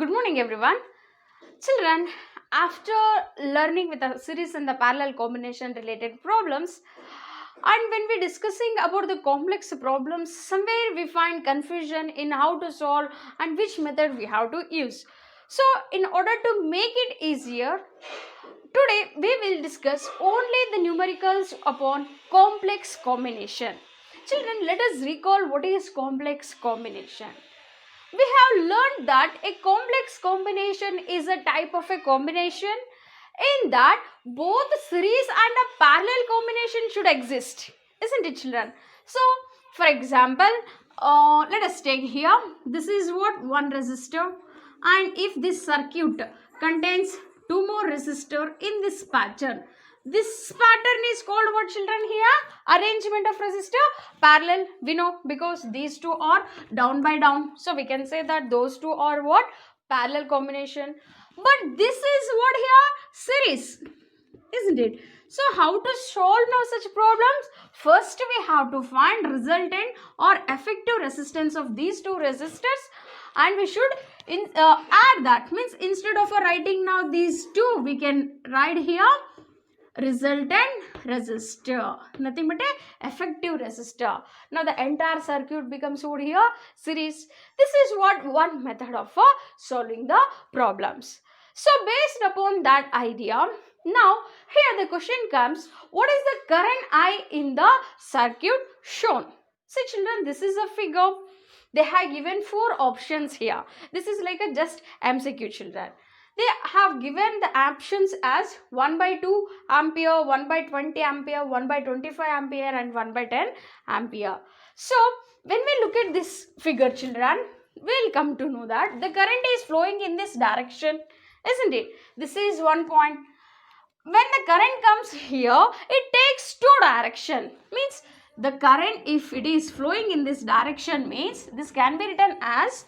Good morning, everyone. Children, after learning with a series and the parallel combination related problems, and when we're discussing about the complex problems, somewhere we find confusion in how to solve and which method we have to use. So, in order to make it easier, today we will discuss only the numericals upon complex combination. Children, let us recall what is complex combination. We have learned that a complex combination is a type of a combination in that both series and a parallel combination should exist, isn't it, children? So, for example, let us take here, this is what one resistor, and if this circuit contains two more resistor in this pattern, this pattern is called what, children? Here, arrangement of resistor parallel. We know because these two are down by down, so we can say that those two are what? Parallel combination. But this is what here? Series, isn't it? So how to solve now such problems? First we have to find resultant or effective resistance of these two resistors, and we should add that. Means instead of writing now these two, we can write here resultant resistor, nothing but a effective resistor. Now the entire circuit becomes over here series. This is what one method of solving the problems. So based upon that idea, now here the question comes, what is the current I in the circuit shown? See children, this is a figure. They have given four options here. This is like a just MCQ, children. They have given the options as 1 by 2 ampere, 1 by 20 ampere, 1 by 25 ampere and 1 by 10 ampere. So, when we look at this figure, children, we will come to know that the current is flowing in this direction, isn't it? This is one point. When the current comes here, it takes two direction. Means the current, if it is flowing in this direction, means this can be written as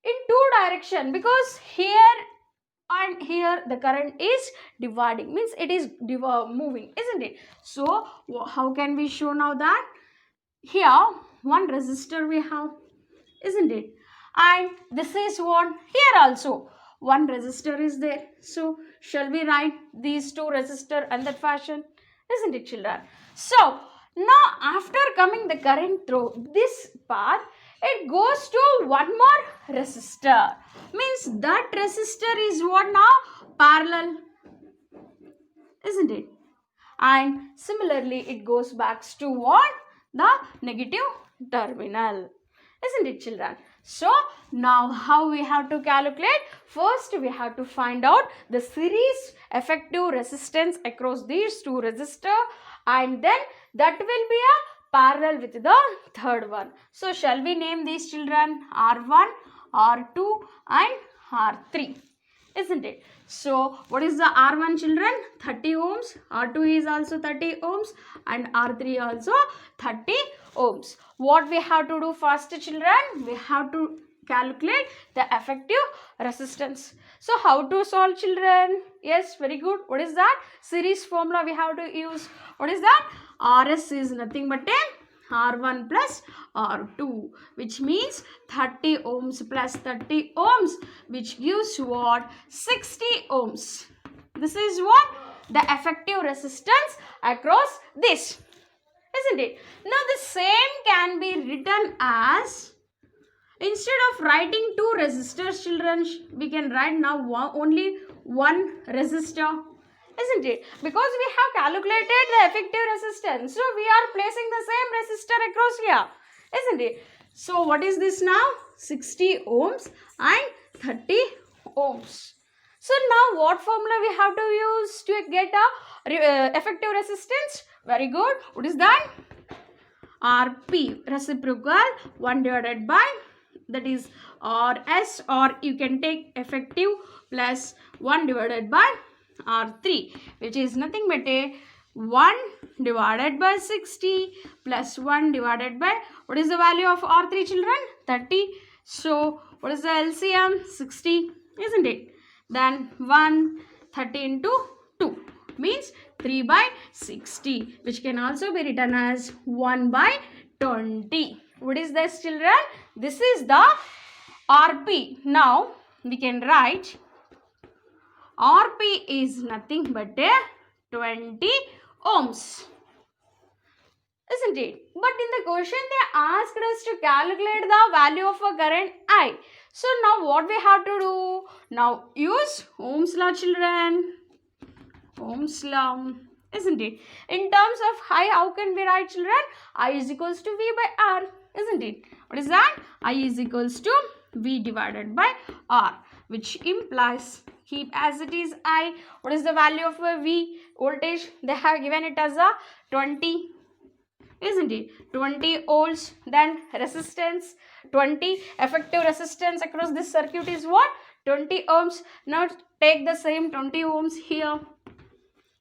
in two direction, because here and here the current is dividing, means it is moving, isn't it? So how can we show now that? Here one resistor we have, isn't it? And this is what? Here also one resistor is there. So shall we write these two resistor in that fashion, isn't it, children? So now after coming the current through this path, it goes to one more resistor. Means that resistor is what now? Parallel, isn't it? And similarly it goes back to what? The negative terminal, isn't it, children? So now how we have to calculate? First we have to find out the series effective resistance across these two resistors, and then that will be a parallel with the third one. So shall we name these children R1, R2 and R3, isn't it? So what is the R1, children? 30 ohms. R2 is also 30 ohms and R3 also 30 ohms. What we have to do first, children? We have to calculate the effective resistance. So how to solve, children? Yes, very good. What is that? Series formula we have to use. What is that? RS is nothing but a R1 plus R2, which means 30 ohms plus 30 ohms, which gives what? 60 ohms. This is what? The effective resistance across this, isn't it? Now the same can be written as, instead of writing two resistors, children, we can write now only one resistor, isn't it? Because we have calculated the effective resistance, so we are placing the same resistor across here, isn't it? So what is this now? 60 ohms and 30 ohms. So now what formula we have to use to get a effective resistance? Very good. What is that? RP, reciprocal 1 divided by, that is RS, or you can take effective plus 1 divided by R3, which is nothing but a 1 divided by 60 plus 1 divided by, what is the value of R3, children? 30. So what is the LCM? 60, isn't it? Then 30 into 2 means 3 by 60, which can also be written as 1 by 20. What is this, children? This is the RP. Now we can write RP is nothing but 20 ohms. Isn't it? But in the question they asked us to calculate the value of a current I. So now what we have to do? Now use Ohm's law, children. Ohm's law. Isn't it? In terms of I, how can we write, children? I is equals to V by R. Isn't it? What is that? I is equals to V divided by R, which implies, keep as it is I. What is the value of a V? Voltage, they have given it as a 20. Isn't it? 20 volts. Then resistance 20. Effective resistance across this circuit is what? 20 ohms. Now take the same 20 ohms here.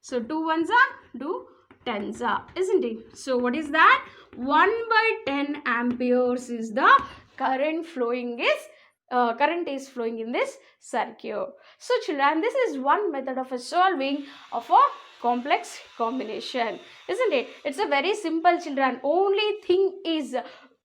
So 2 ones are 2 tens are. Isn't it? So what is that? 1 by 10 amperes is the current flowing is flowing in this circuit. So children, this is one method of solving of a complex combination, isn't it? It's a very simple, children. Only thing is,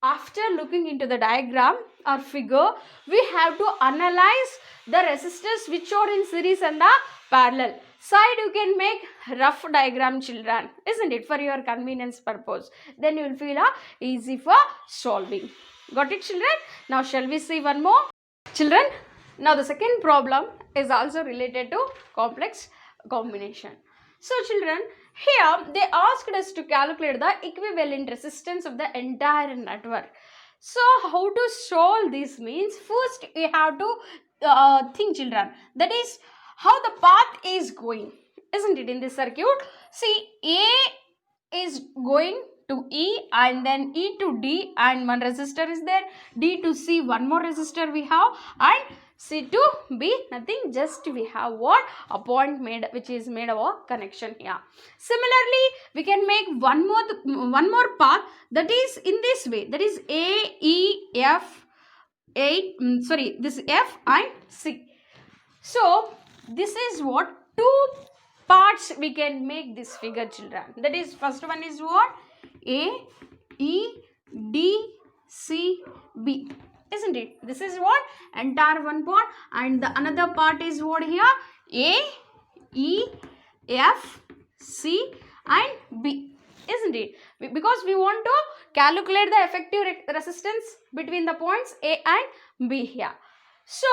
after looking into the diagram or figure, we have to analyze the resistors which are in series and the parallel. Side you can make rough diagram, children, isn't it, for your convenience purpose. Then you will feel easy for solving. Got it, children? Now shall we see one more? Children, now the second problem is also related to complex combination. So children, here they asked us to calculate the equivalent resistance of the entire network. So how to solve this means, first we have to think, children, that is how the path is going, isn't it, in this circuit? See, A is going to E and then E to D and one resistor is there, D to C one more resistor we have, and C to B nothing, just we have what? A point made, which is made our connection here. Similarly, we can make one more path that is in this way, that is A, E, F, this F and C. So this is what? Two parts we can make this figure, children. That is, first one is what? A, E, D, C, B. Isn't it? This is what? Entire one part, and the another part is what here? A, E, F, C and B. Isn't it? Because we want to calculate the effective resistance between the points A and B here. So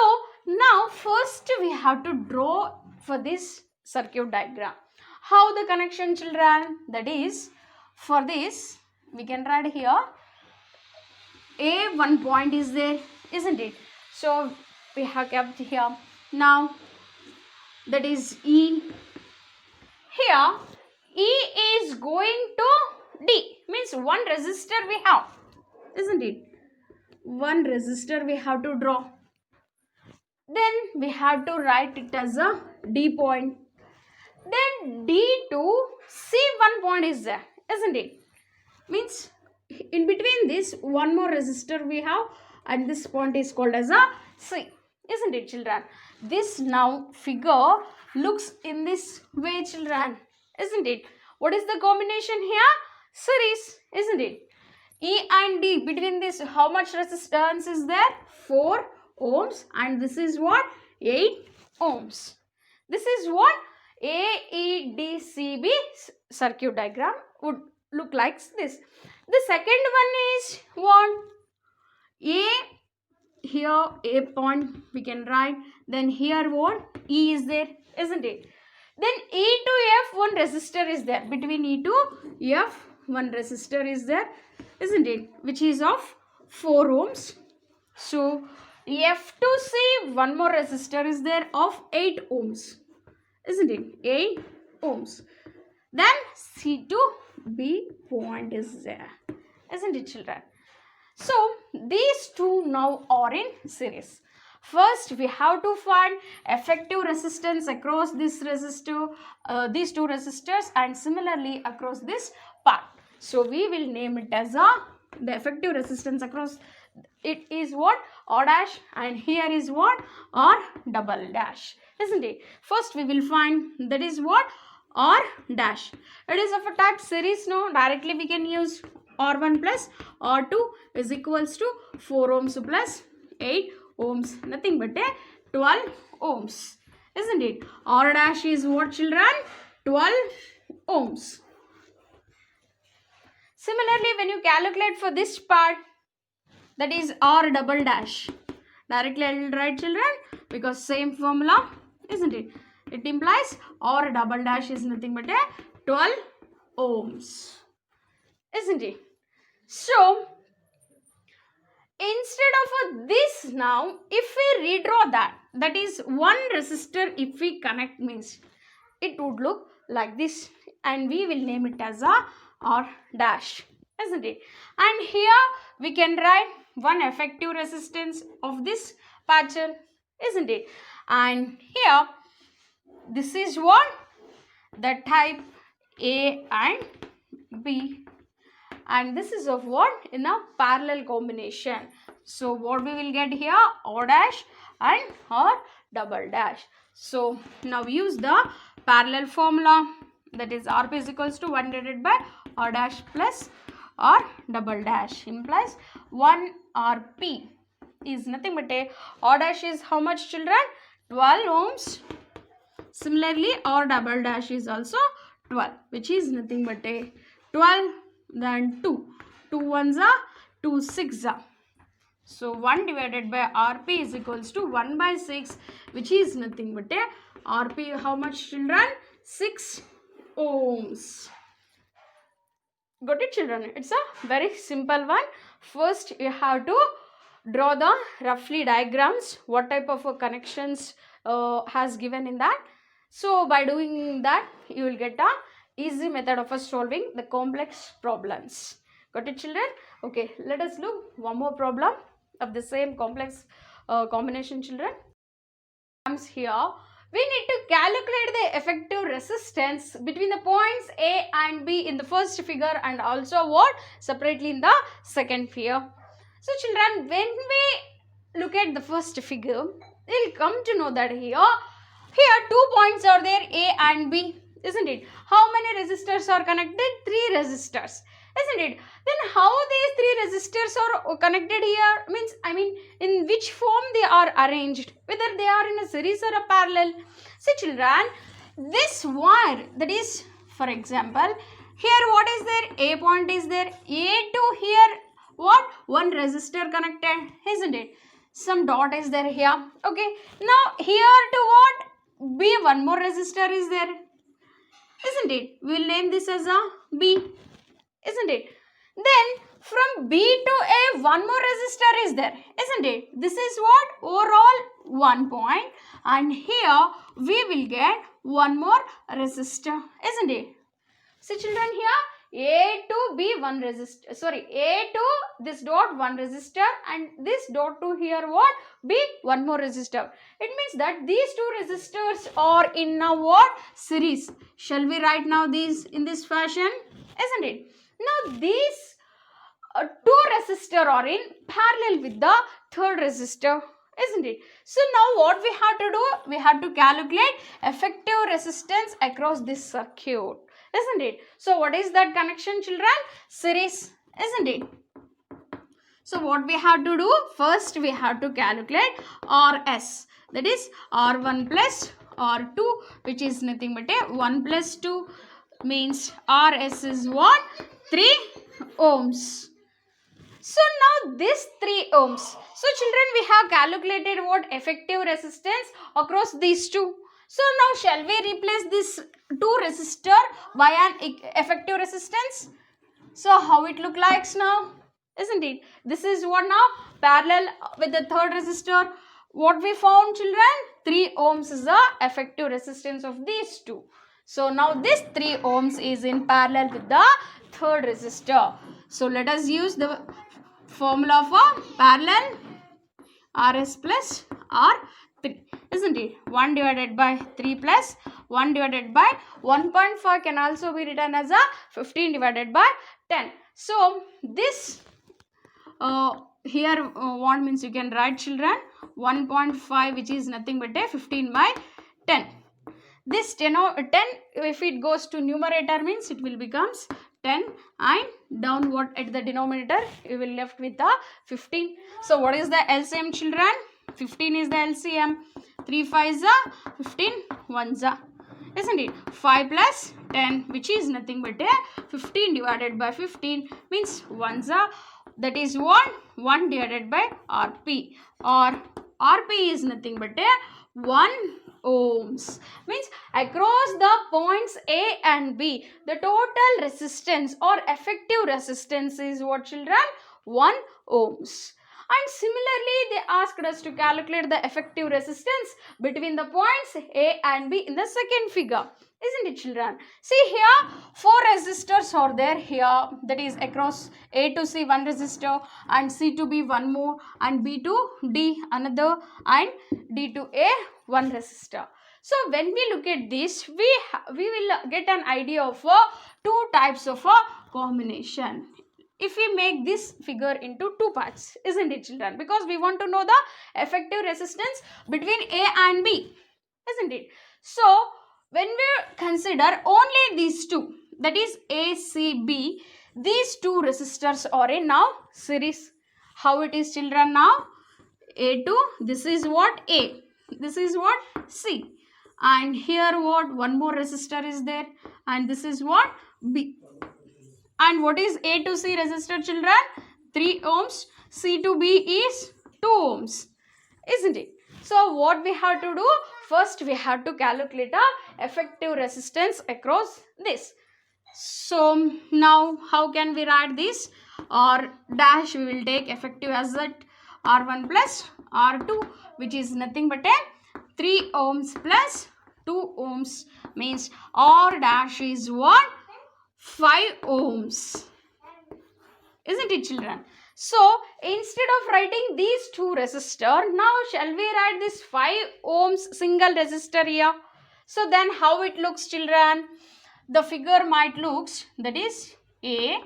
now first we have to draw for this circuit diagram. How the connection, children? That is, for this we can write here A, one point is there, isn't it? So we have kept here. Now that is E. Here E is going to D, means one resistor we have, isn't it? One resistor we have to draw. Then we have to write it as a D point. Then D to C one point is there, isn't it? Means in between this one more resistor we have, and this point is called as a C, isn't it, children? This now figure looks in this way, children, isn't it? What is the combination here? Series, isn't it? E and D, between this how much resistance is there? 4 ohms, and this is what? 8 ohms. This is what? AEDCB circuit diagram would look like this. The second one is what? A, here A point we can write, then here what? E is there, isn't it? Then E to F one resistor is there, between E to F one resistor is there, isn't it, which is of 4 ohms. So F to C one more resistor is there of 8 ohms, isn't it? 8 ohms. Then C to B point is there, isn't it, children? So these two now are in series. First we have to find effective resistance across this resistor, these two resistors, and similarly across this part. So we will name it as the effective resistance across it is what? R dash, and here is what? R double dash, isn't it? First we will find that is what? R dash. It is of a type series, no? Directly we can use R1 plus R2 is equals to 4 ohms plus 8 ohms, nothing but 12 ohms, isn't it? R dash is what, children? 12 ohms. Similarly, when you calculate for this part, that is R double dash, directly I will write, children, because same formula, isn't it? It implies R double dash is nothing but a 12 ohms, isn't it? So instead of this, now if we redraw that is one resistor, if we connect, means it would look like this, and we will name it as a R dash, isn't it? And here we can write one effective resistance of this pattern, isn't it? And here this is what? The type A and B, and this is of what? In a parallel combination. So what we will get here? R dash and R double dash. So now use the parallel formula, that is RP is equals to 1 divided by R dash plus R double dash, implies 1 RP is nothing but a R dash is how much, children? 12 ohms. Similarly, R double dash is also 12, which is nothing but a 12 then 2. 2 ones are 2 6 are. So 1 divided by RP is equals to 1 by 6, which is nothing but a RP how much, children? 6 ohms. Got it, children? It's a very simple one. First you have to draw the roughly diagrams, what type of connections has given in that. So by doing that, you will get a easy method of solving the complex problems. Got it, children? Okay, let us look one more problem of the same complex combination, children. Comes here, we need to calculate the effective resistance between the points A and B in the first figure, and also what? Separately in the second figure. So children, when we look at the first figure, we'll come to know that here 2 points are there, A and B, isn't it? How many resistors are connected? 3 resistors, isn't it? Then how these 3 resistors are connected here? I mean in which form they are arranged, whether they are in a series or a parallel. See children, this wire, that is, for example, here what is there? A point is there, A to here what? One resistor connected, isn't it? Some dot is there here. Okay, now here to what? B, one more resistor is there, isn't it? We will name this as a B, isn't it? Then from B to A, one more resistor is there, isn't it? This is what? Overall 1 point, and here we will get one more resistor, isn't it? See children, here A to B one resistor, A to this dot one resistor, and this dot to here what? B one more resistor. It means that these 2 resistors are in a what? Series. Shall we write now these in this fashion? Isn't it? Now these 2 resistors are in parallel with the 3rd resistor, isn't it? So now what we have to do? We have to calculate effective resistance across this circuit, isn't it? So what is that connection, children? Series, isn't it? So what we have to do? First we have to calculate RS, that is R1 plus R2, which is nothing but a 1 plus 2, means RS is what? 3 ohms. So now this 3 ohms. So children, we have calculated what? Effective resistance across these 2. So now shall we replace this 2 resistor by an effective resistance? So how it look like now? Isn't it? This is what now? Parallel with the 3rd resistor. What we found, children? 3 ohms is the effective resistance of these 2. So now this 3 ohms is in parallel with the 3rd resistor. So let us use the formula for parallel RS plus R3, isn't it? 1 divided by 3 plus 1 divided by 1.5 can also be written as a 15 divided by 10. So this here what means, you can write, children, 1.5, which is nothing but a 15 by 10. This 10 if it goes to numerator means it will becomes 10, and downward at the denominator you will left with the 15. So what is the LCM, children? 15 is the LCM. 3 5s are 15, 1s are, isn't it? 5 plus 10, which is nothing but a 15 divided by 15 means 1s are, that is 1 divided by Rp, or Rp is nothing but a 1 ohms, means across the points A and B the total resistance or effective resistance is what, children? 1 ohms. And similarly they asked us to calculate the effective resistance between the points A and B in the second figure, isn't it, children? See here, 4 resistors are there here, that is across A to C 1 resistor, and C to B 1 more, and B to D another, and D to A 1 resistor. So when we look at this, we will get an idea of 2 types of combination. If we make this figure into 2 parts, isn't it, children? Because we want to know the effective resistance between A and B, isn't it? So when we consider only these two, that is A, C, B, these 2 resistors are in now series. How it is, children? Now A to, this is what? A, this is what? C, and here what? One more resistor is there, and this is what? B. And what is A to C resistor, children? 3 ohms. C to B is 2 ohms, isn't it? So what we have to do? First we have to calculate the effective resistance across this. So now how can we write this? R dash, we will take effective as that R1 plus R2, which is nothing but a 3 ohms plus 2 ohms, means R dash is what? 5 ohms, isn't it, children? So instead of writing these 2 resistor, now shall we write this 5 ohms single resistor here? So then how it looks, children? The figure might looks, that is A,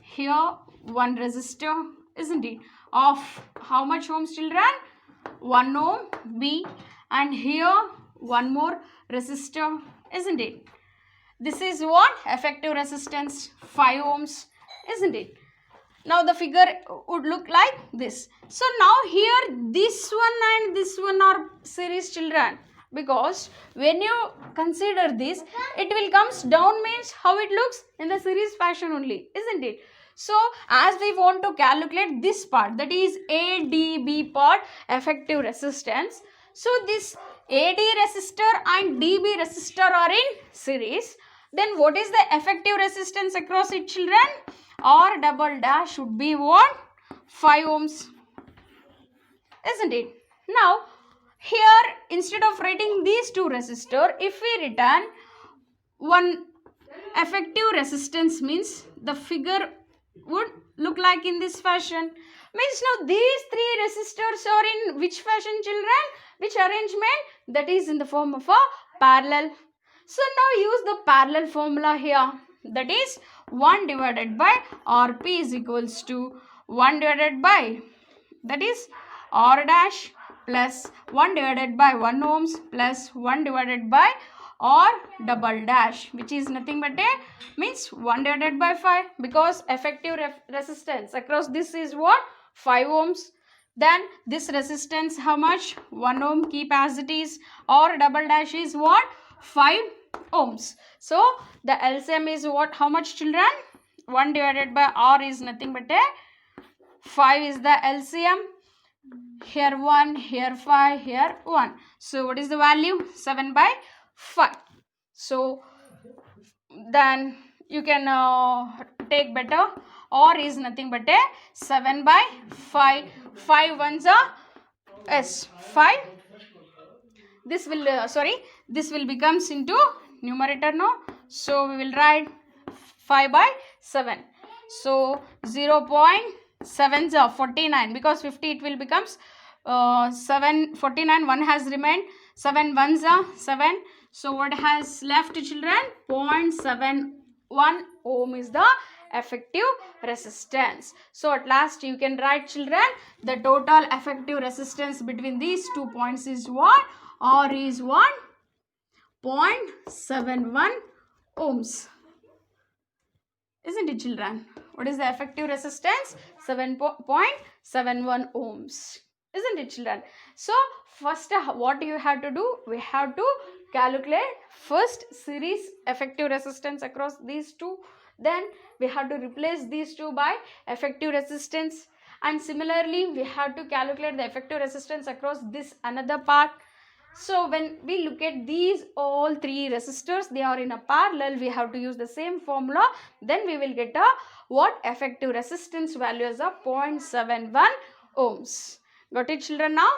here 1 resistor, isn't it, of how much ohms, children? 1 ohm. B, and here 1 more resistor, isn't it? This is what? Effective resistance 5 ohms, isn't it? Now the figure would look like this. So now here this one and this one are series, children, because when you consider this, it will comes down, means how it looks in the series fashion only, isn't it? So as we want to calculate this part, that is ADB part, effective resistance, so this AD resistor and DB resistor are in series. Then what is the effective resistance across it, children? R double dash should be what? 5 ohms, isn't it? Now here instead of writing these 2 resistor, if we return one effective resistance, means the figure would look like in this fashion. Means now these 3 resistors are in which fashion, children? Which arrangement? That is in the form of a parallel. So now use the parallel formula here, that is 1 divided by Rp is equals to 1 divided by, that is R dash, plus 1 divided by 1 ohms plus 1 divided by R double dash, which is nothing but a, means 1 divided by 5, because effective resistance across this is what? 5 ohms. Then this resistance how much? 1 ohm, keep as it is. R double dash is what? 5 ohms. So the LCM is what? How much, children? 1 divided by R is nothing but a 5 is the LCM. Here 1, here 5, here 1. So what is the value? 7 by 5. So then you can take better. R is nothing but a 7 by 5. 5 ones are S 5. This will this will becomes into numerator now. So we will write 5 by 7. So 0.7 are 49, because 50 it will becomes 7 49, 1 has remained, 7 ones are 7. So what has left, children? 0.71 ohm is the effective resistance. So at last you can write, children, the total effective resistance between these 2 points is what? R is 1.71 ohms. Isn't it, children? What is the effective resistance? 7.71 ohms. isn't it, children? So first, what you have to do, we have to calculate first series effective resistance across these two, then we have to replace these two by effective resistance, and similarly we have to calculate the effective resistance across this another part. So when we look at these all three resistors, they are in a parallel, we have to use the same formula, then we will get a what effective resistance value is of 0.71 ohms. Got it, children? Now